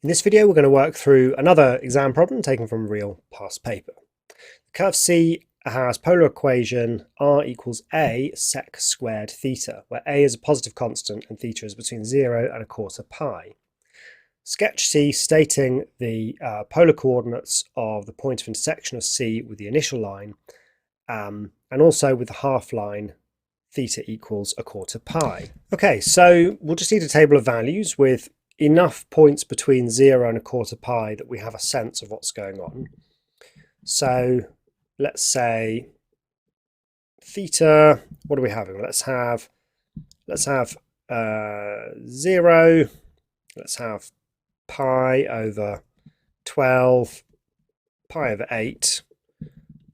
In this video, we're going to work through another exam problem taken from a real past paper. The curve C has polar equation r equals a sec squared theta, where a is a positive constant and theta is between 0 and a quarter pi. Sketch C stating the polar coordinates of the point of intersection of C with the initial line, and also with the half line theta equals a quarter pi. Okay, so we'll just need a table of values with enough points between 0 and a quarter pi that we have a sense of what's going on. So let's say theta, what are we having? Let's have 0, let's have pi over 12, pi over 8,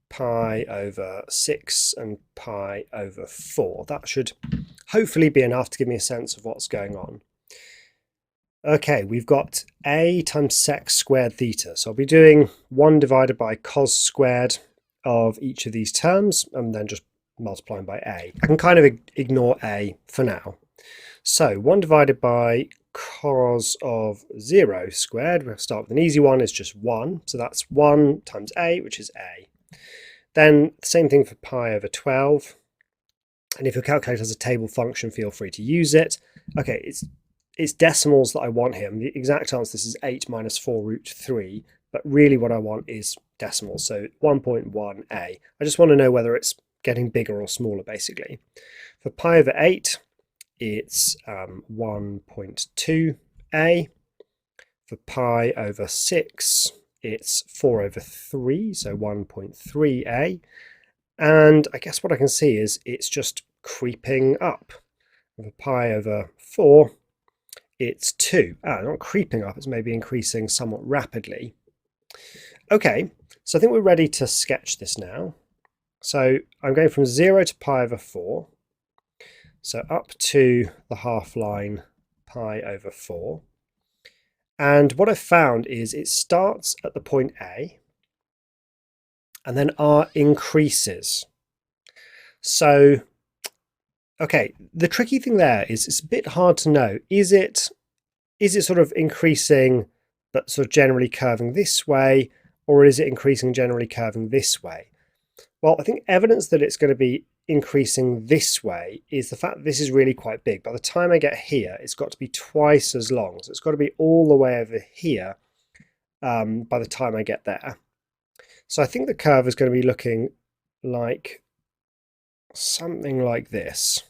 pi over 6 and pi over 4. That should hopefully be enough to give me a sense of what's going on. Okay, we've got a times sec squared theta. So I'll be doing 1 divided by cos squared of each of these terms and then just multiplying by a. I can kind of ignore a for now. So 1 divided by cos of 0 squared, we'll start with an easy one, is just 1. So that's 1 times a, which is a. Then the same thing for pi over 12. And if your calculator has a table function, feel free to use it. Okay, it's decimals that I want here. The exact answer, this is 8 minus 4 root 3, but really what I want is decimals, so 1.1a. I just want to know whether it's getting bigger or smaller, basically. For pi over 8, it's 1.2a. For pi over 6, it's 4 over 3, so 1.3a. And I guess what I can see is it's just creeping up. For pi over 4, it's 2. Not creeping up, it's maybe increasing somewhat rapidly. Okay, so I think we're ready to sketch this now. So I'm going from 0 to pi over 4. So up to the half line pi over 4. And what I've found is it starts at the point A and then R increases. So okay, the tricky thing there is it's a bit hard to know. Is it sort of increasing but sort of generally curving this way, or is it increasing generally curving this way? Well, I think evidence that it's going to be increasing this way is the fact that this is really quite big. By the time I get here, it's got to be twice as long. So it's got to be all the way over here by the time I get there. So I think the curve is going to be looking like something like this.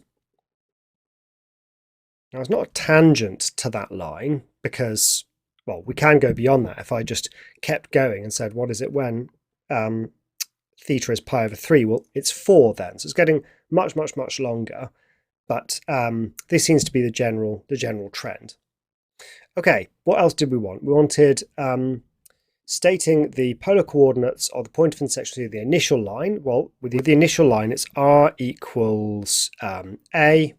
Now it's not a tangent to that line because, well, we can go beyond that. If I just kept going and said, what is it when theta is pi over 3? Well, it's 4 then. So it's getting much, much, much longer. But this seems to be the general trend. Okay, what else did we want? We wanted stating the polar coordinates of the point of intersection of the initial line. Well, with the initial line, it's r equals a,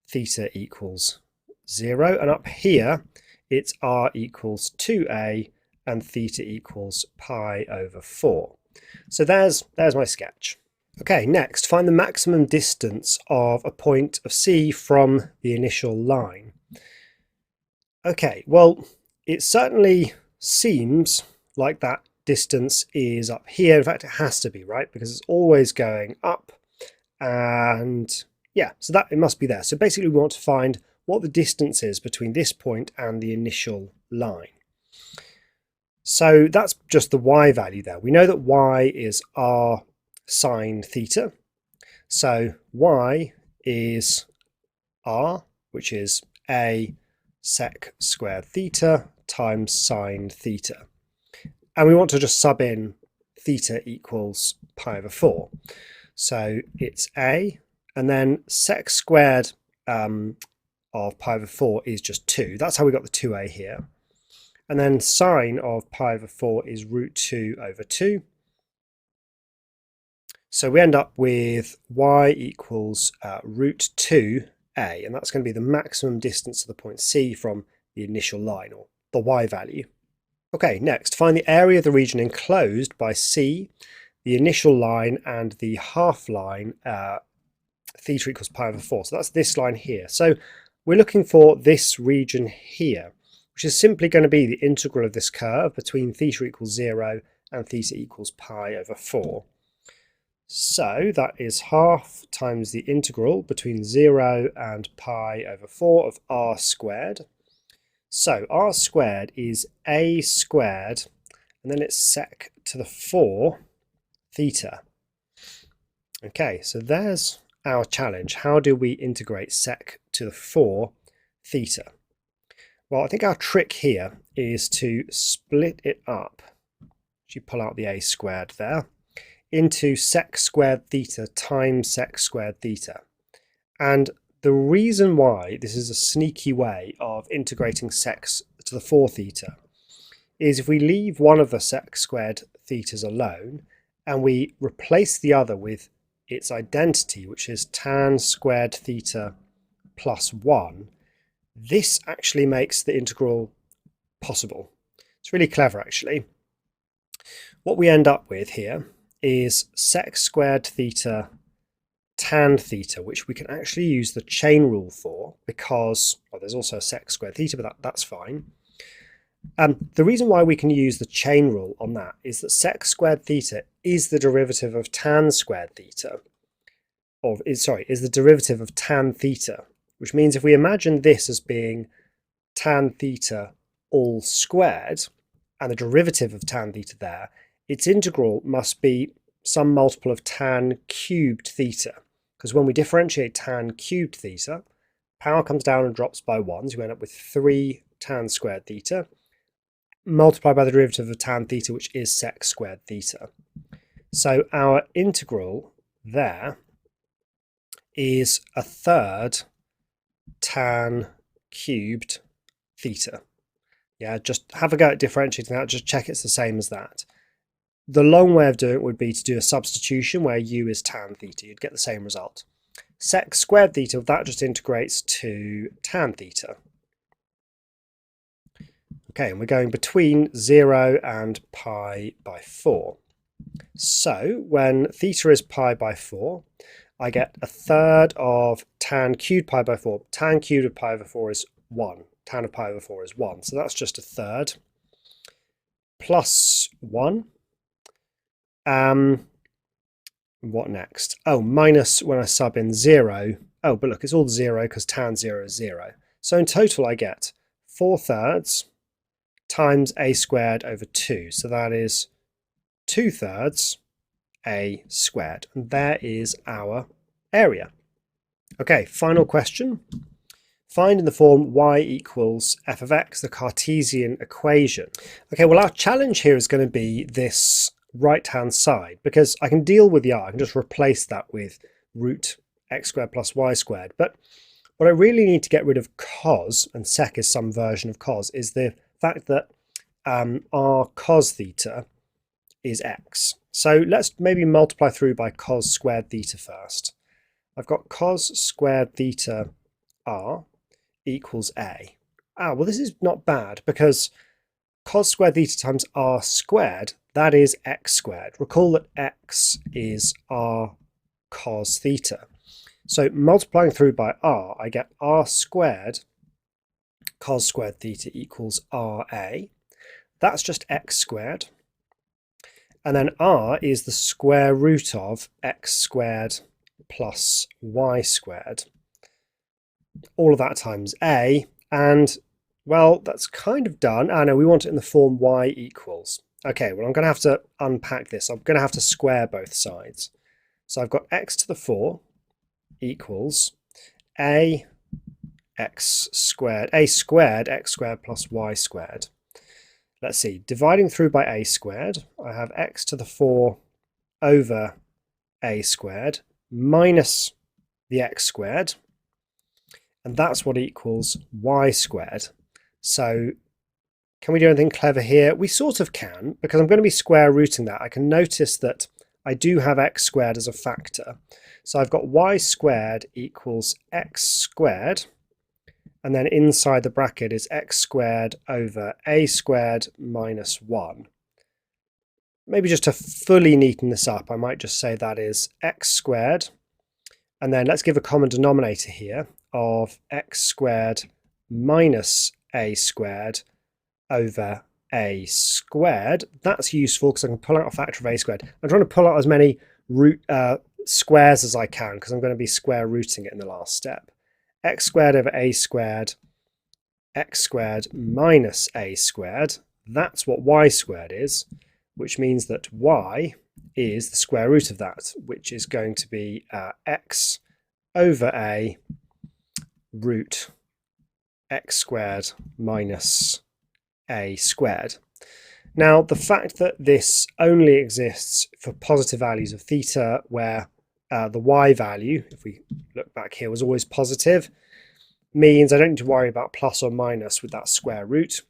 theta equals 0. And up here, it's r equals 2a and theta equals pi over 4. So there's my sketch. Okay, next, find the maximum distance of a point of C from the initial line. Okay, well, it certainly seems like that distance is up here. In fact, it has to be, right? Because it's always going up. And yeah, so that it must be there. So basically we want to find what the distance is between this point and the initial line. So that's just the y value there. We know that y is r sine theta. So y is r, which is a sec squared theta times sine theta. And we want to just sub in theta equals pi over 4. So it's a, and then sec squared of pi over 4 is just 2. That's how we got the 2a here. And then sine of pi over 4 is root 2 over 2. So we end up with y equals root 2a, and that's going to be the maximum distance to the point C from the initial line, or the y value. Okay, next, find the area of the region enclosed by C, the initial line, and the half line theta equals pi over 4. So that's this line here. So we're looking for this region here, which is simply going to be the integral of this curve between theta equals 0 and theta equals pi over 4. So that is half times the integral between 0 and pi over 4 of r squared. So r squared is a squared, and then it's sec to the 4 theta. Okay, so there's our challenge. How do we integrate sec to the 4 theta? Well, I think our trick here is to split it up. You pull out the a squared there, into sec squared theta times sec squared theta. And the reason why this is a sneaky way of integrating sec to the 4 theta is if we leave one of the sec squared thetas alone and we replace the other with its identity, which is tan squared theta plus 1, this actually makes the integral possible. It's really clever, actually. What we end up with here is sec squared theta tan theta, which we can actually use the chain rule for because, well, there's also a sec squared theta, but that's fine. The reason why we can use the chain rule on that is that sec squared theta is the derivative of tan squared theta, is the derivative of tan theta, which means if we imagine this as being tan theta all squared, and the derivative of tan theta there, its integral must be some multiple of tan cubed theta, because when we differentiate tan cubed theta, power comes down and drops by 1, so we end up with 3 tan squared theta, multiplied by the derivative of tan theta, which is sec squared theta. So our integral there is 1/3 tan cubed theta. Yeah, just have a go at differentiating that, just check it's the same as that. The long way of doing it would be to do a substitution where u is tan theta. You'd get the same result. Sec squared theta, that just integrates to tan theta. Okay, and we're going between 0 and pi by 4. So when theta is pi by 4, I get 1/3 of tan cubed pi by 4. Tan cubed of pi over 4 is 1. Tan of pi over 4 is 1. So that's just 1/3 plus 1. What next? Oh, minus when I sub in 0. Oh, but look, it's all 0 because tan 0 is 0. So in total I get 4/3 times a squared over 2. So that is 2/3 a squared. And there is our area. Okay, final question. Find in the form y equals f of x, the Cartesian equation. Okay, well our challenge here is going to be this right-hand side, because I can deal with the r, I can just replace that with root x squared plus y squared. But what I really need to get rid of cos, and sec is some version of cos, is the fact that r cos theta is x. So let's maybe multiply through by cos squared theta first. I've got cos squared theta r equals a. Well, this is not bad, because cos squared theta times r squared, that is x squared. Recall that x is r cos theta. So multiplying through by r, I get r squared cos squared theta equals ra. That's just x squared. And then r is the square root of x squared plus y squared. All of that times a, and well, that's kind of done. No, we want it in the form y equals. Okay, well, I'm going to have to unpack this. I'm going to have to square both sides. So I've got x to the 4 equals a squared x squared plus y squared. Let's see, dividing through by a squared, I have x to the 4 over a squared minus the x squared, and that's what equals y squared. So can we do anything clever here? We sort of can, because I'm going to be square rooting that. I can notice that I do have x squared as a factor. So I've got y squared equals x squared, and then inside the bracket is x squared over a squared minus 1. Maybe just to fully neaten this up, I might just say that is x squared, and then let's give a common denominator here of x squared minus a squared over a squared. That's useful because I can pull out a factor of a squared. I'm trying to pull out as many squares as I can because I'm going to be square rooting it in the last step. X squared over a squared, x squared minus a squared. That's what y squared is, which means that y is the square root of that, which is going to be x over a root x squared minus a squared. Now, the fact that this only exists for positive values of theta, where the y value, if we look back here, was always positive, means I don't need to worry about plus or minus with that square root.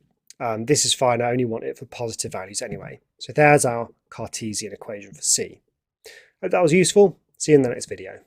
This is fine, I only want it for positive values anyway. So there's our Cartesian equation for C. Hope that was useful. See you in the next video.